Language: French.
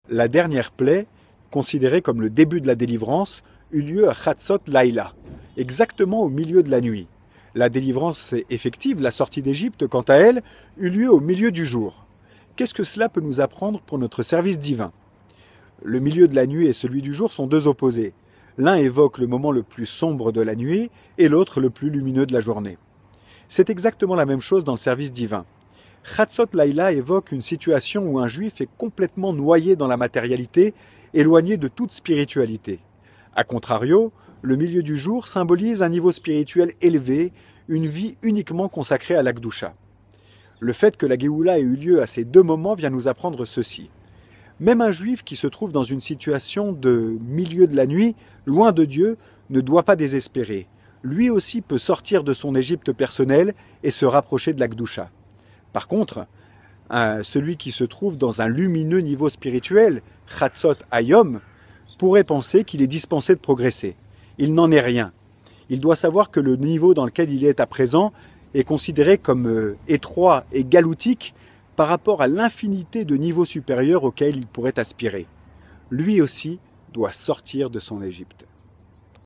La dernière plaie, considérée comme le début de la délivrance, eut lieu à Chatzot Laïla, exactement au milieu de la nuit. La délivrance effective, la sortie d'Égypte, quant à elle, eut lieu au milieu du jour. Qu'est-ce que cela peut nous apprendre pour notre service divin? Le milieu de la nuit et celui du jour sont deux opposés. L'un évoque le moment le plus sombre de la nuit et l'autre le plus lumineux de la journée. C'est exactement la même chose dans le service divin. Chatzot Laïla évoque une situation où un juif est complètement noyé dans la matérialité, éloigné de toute spiritualité. A contrario, le milieu du jour symbolise un niveau spirituel élevé, une vie uniquement consacrée à l'Akdoucha. Le fait que la Géoula ait eu lieu à ces deux moments vient nous apprendre ceci. Même un juif qui se trouve dans une situation de milieu de la nuit, loin de Dieu, ne doit pas désespérer. Lui aussi peut sortir de son Égypte personnelle et se rapprocher de l'Akdoucha. Par contre, celui qui se trouve dans un lumineux niveau spirituel, Chatzot Hayom, pourrait penser qu'il est dispensé de progresser. Il n'en est rien. Il doit savoir que le niveau dans lequel il est à présent est considéré comme étroit et galoutique par rapport à l'infinité de niveaux supérieurs auxquels il pourrait aspirer. Lui aussi doit sortir de son Égypte.